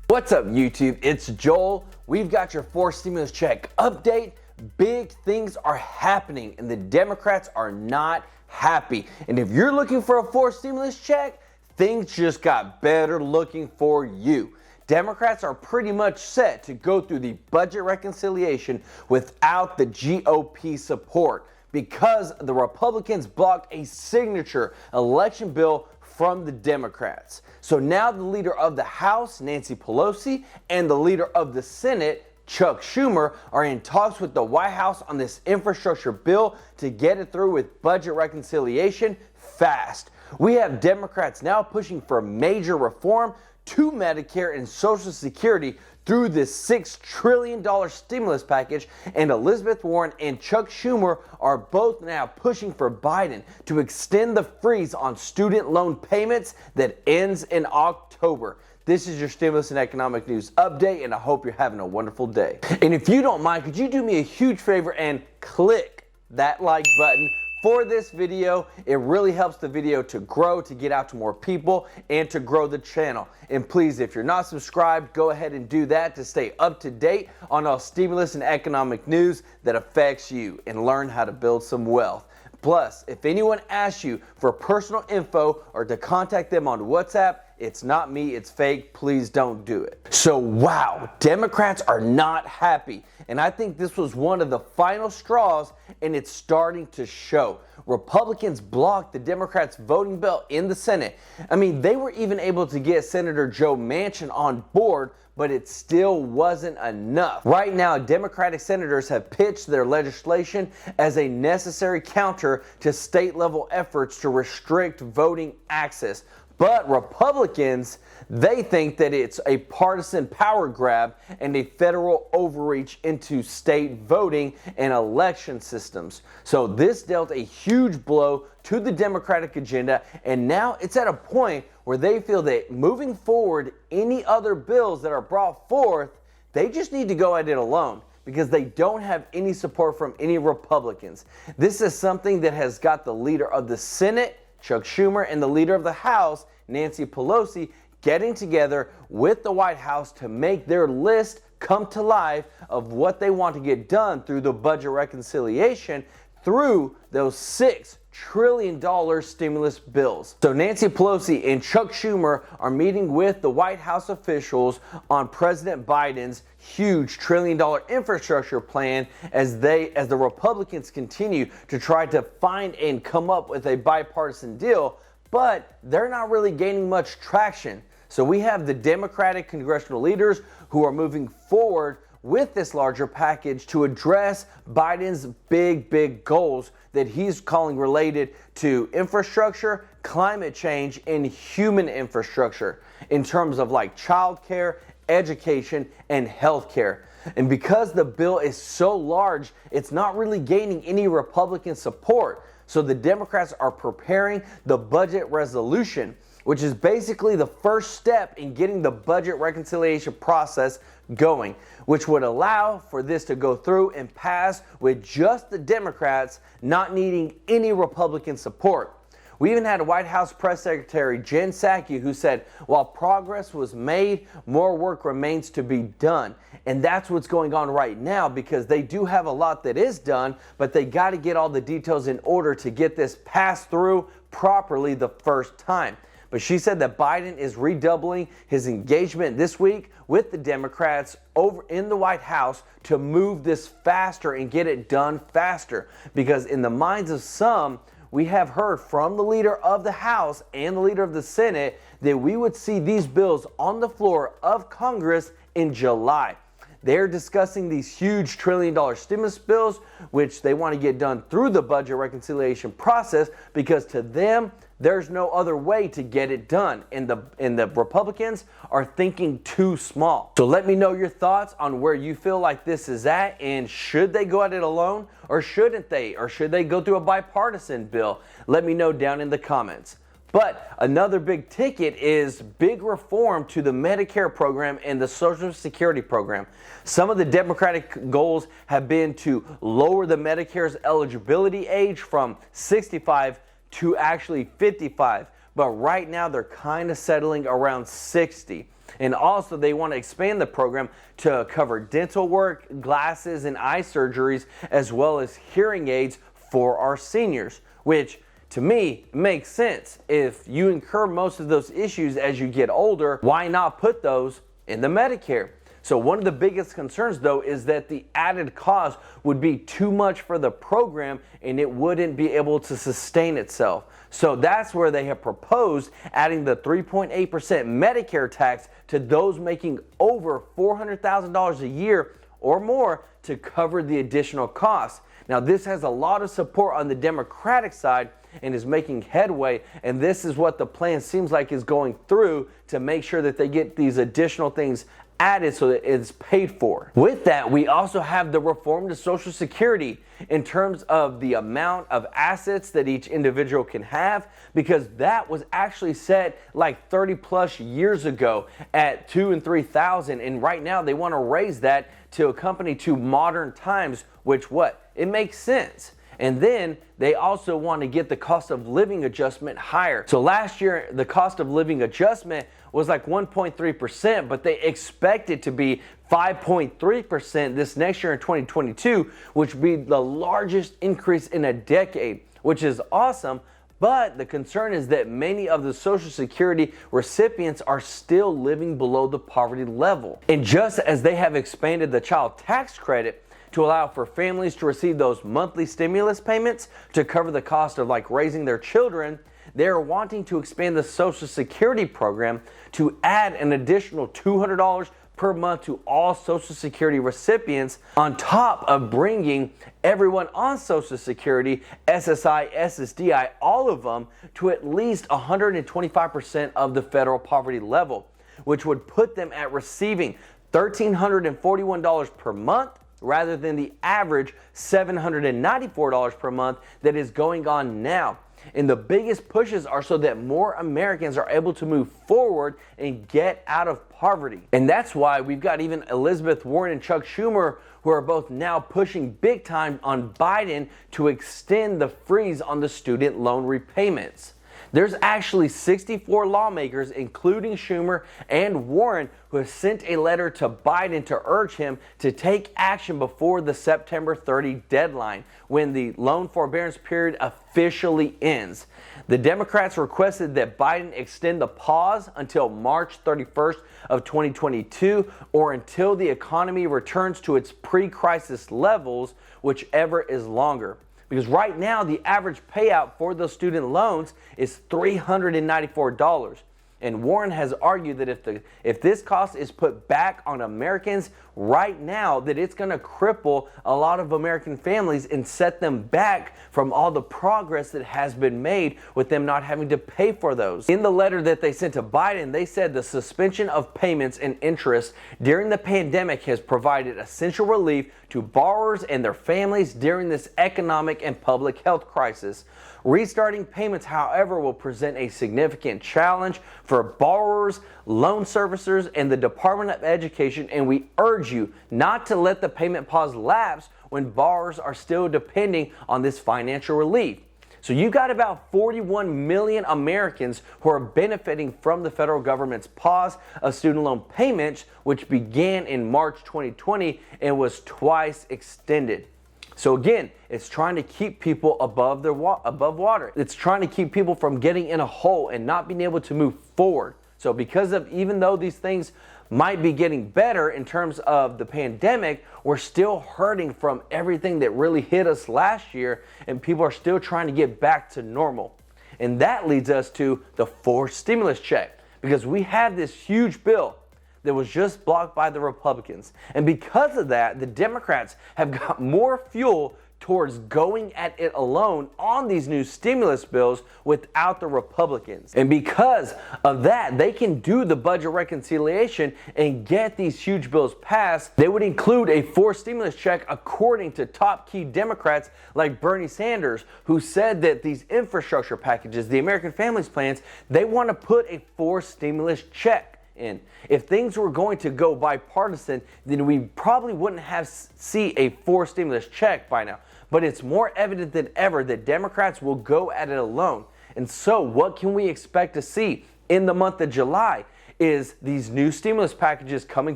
What's up, YouTube? It's Joel. We've got your fourth stimulus check update. Big things are happening and the Democrats are not happy. And if you're looking for a fourth stimulus check, things just got better looking for you. Democrats are pretty much set to go through the budget reconciliation without the GOP support because the Republicans blocked a signature election bill from the Democrats. So now the leader of the House, Nancy Pelosi, and the leader of the Senate, Chuck Schumer, are in talks with the White House on this infrastructure bill to get it through with budget reconciliation fast. We have Democrats now pushing for major reform to Medicare and Social Security through this $6 trillion stimulus package, and Elizabeth Warren and Chuck Schumer are both now pushing for Biden to extend the freeze on student loan payments that ends in October. This is your stimulus and economic news update, and I hope you're having a wonderful day. And if you don't mind, could you do me a huge favor and click that like button for this video? It really helps the video to grow, to get out to more people, and to grow the channel. And please, if you're not subscribed, go ahead and do that to stay up to date on all stimulus and economic news that affects you and learn how to build some wealth. Plus, if anyone asks you for personal info or to contact them on WhatsApp, it's not me, it's fake. Please don't do it. So wow, Democrats are not happy. And I think this was one of the final straws, and it's starting to show. Republicans blocked the Democrats' voting bill in the Senate. I mean, they were even able to get Senator Joe Manchin on board, but it still wasn't enough. Right now, Democratic senators have pitched their legislation as a necessary counter to state-level efforts to restrict voting access. But Republicans, they think that it's a partisan power grab and a federal overreach into state voting and election systems. So this dealt a huge blow to the Democratic agenda, and now it's at a point where they feel that moving forward, any other bills that are brought forth, they just need to go at it alone, because they don't have any support from any Republicans. This is something that has got the leader of the Senate, Chuck Schumer, and the leader of the House, Nancy Pelosi, getting together with the White House to make their list come to life of what they want to get done through the budget reconciliation through those $6 trillion stimulus bills. So Nancy Pelosi and Chuck Schumer are meeting with the White House officials on President Biden's huge $1 trillion infrastructure plan as the Republicans continue to try to find and come up with a bipartisan deal, but they're not really gaining much traction. So we have the Democratic congressional leaders who are moving forward with this larger package to address Biden's big goals that he's calling related to infrastructure, climate change, and human infrastructure in terms of like childcare, education, and healthcare. And because the bill is so large, it's not really gaining any Republican support. So the Democrats are preparing the budget resolution, which is basically the first step in getting the budget reconciliation process going, which would allow for this to go through and pass with just the Democrats not needing any Republican support. We even had a White House press secretary, Jen Psaki, who said, while progress was made, more work remains to be done. And that's what's going on right now, because they do have a lot that is done, but they got to get all the details in order to get this passed through properly the first time. But she said that Biden is redoubling his engagement this week with the Democrats over in the White House to move this faster and get it done faster. Because in the minds of some, we have heard from the leader of the House and the leader of the Senate that we would see these bills on the floor of Congress in July. They're discussing these huge $1 trillion stimulus bills, which they want to get done through the budget reconciliation process, because to them, there's no other way to get it done. And the Republicans are thinking too small. So let me know your thoughts on where you feel like this is at, and should they go at it alone or shouldn't they? Or should they go through a bipartisan bill? Let me know down in the comments. But another big ticket is big reform to the Medicare program and the Social Security program. Some of the Democratic goals have been to lower the Medicare's eligibility age from 65 to actually 55. but right now they're kind of settling around 60. And also they want to expand the program to cover dental work, glasses and eye surgeries, as well as hearing aids for our seniors, which to me makes sense. If you incur most of those issues as you get older, why not put those in the Medicare? So one of the biggest concerns though is that the added cost would be too much for the program and it wouldn't be able to sustain itself. So that's where they have proposed adding the 3.8% Medicare tax to those making over $400,000 a year or more to cover the additional costs. Now this has a lot of support on the Democratic side and is making headway, and this is what the plan seems like is going through to make sure that they get these additional things added so that it's paid for. With that, we also have the reform to Social Security in terms of the amount of assets that each individual can have, because that was actually set like 30 plus years ago at $2,000 and $3,000, and right now they want to raise that to accompany to modern times, which it makes sense. And then they also want to get the cost of living adjustment higher. So last year, the cost of living adjustment was like 1.3%, but they expect it to be 5.3% this next year in 2022, which would be the largest increase in a decade, which is awesome. But the concern is that many of the Social Security recipients are still living below the poverty level. And just as they have expanded the child tax credit to allow for families to receive those monthly stimulus payments to cover the cost of like raising their children, they're wanting to expand the Social Security program to add an additional $200 per month to all Social Security recipients, on top of bringing everyone on Social Security, SSI, SSDI, all of them, to at least 125% of the federal poverty level, which would put them at receiving $1,341 per month rather than the average $794 per month that is going on now. And the biggest pushes are so that more Americans are able to move forward and get out of poverty. And that's why we've got even Elizabeth Warren and Chuck Schumer, who are both now pushing big time on Biden to extend the freeze on the student loan repayments. There's actually 64 lawmakers, including Schumer and Warren, who have sent a letter to Biden to urge him to take action before the September 30 deadline, when the loan forbearance period officially ends. The Democrats requested that Biden extend the pause until March 31st of 2022, or until the economy returns to its pre-crisis levels, whichever is longer. Because right now, the average payout for those student loans is $394. And Warren has argued that if this cost is put back on Americans right now, that it's going to cripple a lot of American families and set them back from all the progress that has been made with them not having to pay for those. In the letter that they sent to Biden, they said the suspension of payments and interest during the pandemic has provided essential relief to borrowers and their families during this economic and public health crisis. Restarting payments, however, will present a significant challenge for borrowers, loan servicers, and the Department of Education, and we urge you not to let the payment pause lapse when borrowers are still depending on this financial relief. So you got about 41 million Americans who are benefiting from the federal government's pause of student loan payments, which began in March 2020 and was twice extended. So again, it's trying to keep people above water. It's trying to keep people from getting in a hole and not being able to move forward. So because of, even though these things might be getting better in terms of the pandemic, we're still hurting from everything that really hit us last year, and people are still trying to get back to normal. And that leads us to the forced stimulus check, because we have this huge bill that was just blocked by the Republicans. And because of that, the Democrats have got more fuel towards going at it alone on these new stimulus bills without the Republicans. And because of that, they can do the budget reconciliation and get these huge bills passed. They would include a forced stimulus check, according to top key Democrats like Bernie Sanders, who said that these infrastructure packages, the American Families Plans, they want to put a forced stimulus check in. If things were going to go bipartisan, then we probably wouldn't have see a forced stimulus check by now. But it's more evident than ever that Democrats will go at it alone. And so what can we expect to see in the month of July is these new stimulus packages coming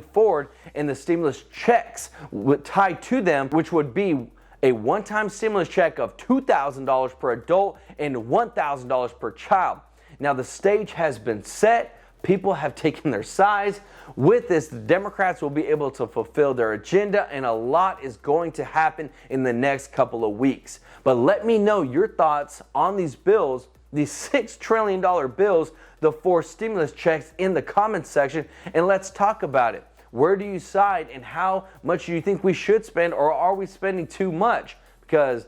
forward and the stimulus checks tied to them, which would be a one-time stimulus check of $2,000 per adult and $1,000 per child. Now the stage has been set. People have taken their sides. With this, the Democrats will be able to fulfill their agenda, and a lot is going to happen in the next couple of weeks. But let me know your thoughts on these bills, these $6 trillion bills, the 4 stimulus checks in the comments section, and let's talk about it. Where do you side, and how much do you think we should spend, or are we spending too much? Because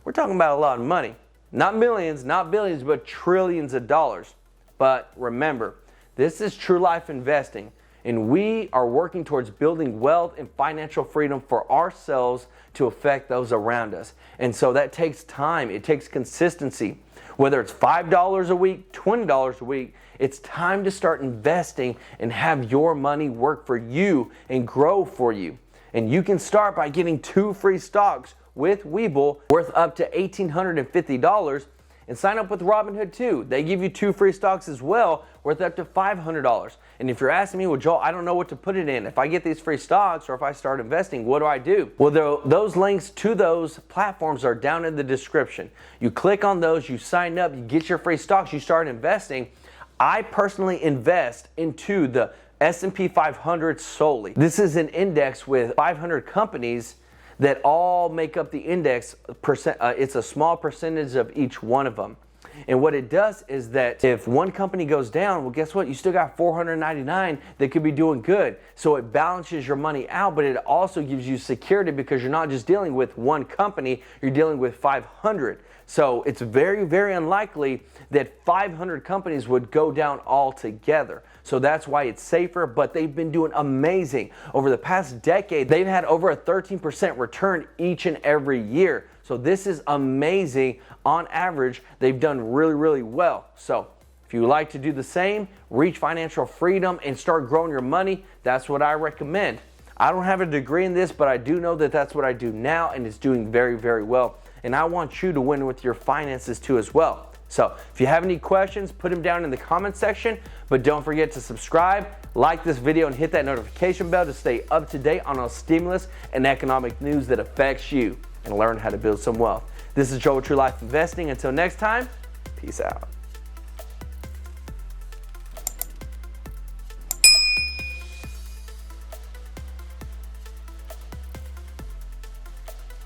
we're talking about a lot of money. Not millions, not billions, but trillions of dollars. But remember, this is true life investing, and we are working towards building wealth and financial freedom for ourselves to affect those around us. And so that takes time. It takes consistency. Whether it's $5 a week, $20 a week, it's time to start investing and have your money work for you and grow for you. And you can start by getting 2 free stocks with Webull worth up to $1,850, and sign up with Robinhood too. They give you 2 free stocks as well worth up to $500. And if you're asking me, well, Joel, I don't know what to put it in. If I get these free stocks or if I start investing, what do I do? Well, those links to those platforms are down in the description. You click on those, you sign up, you get your free stocks, you start investing. I personally invest into the S&P 500 solely. This is an index with 500 companies that all make up the index. It's a small percentage of each one of them. And what it does is that if one company goes down, well, guess what? You still got 499 that could be doing good. So it balances your money out, but it also gives you security because you're not just dealing with one company, you're dealing with 500. So it's very, very unlikely that 500 companies would go down altogether. So that's why it's safer, but they've been doing amazing. Over the past decade, they've had over a 13% return each and every year. So this is amazing. On average, they've done really, really well. So if you like to do the same, reach financial freedom and start growing your money, that's what I recommend. I don't have a degree in this, but I do know that that's what I do now, and it's doing very, very well. And I want you to win with your finances too as well. So if you have any questions, put them down in the comment section, but don't forget to subscribe, like this video, and hit that notification bell to stay up to date on all stimulus and economic news that affects you, and learn how to build some wealth. This is Joel with True Life Investing. Until next time, peace out.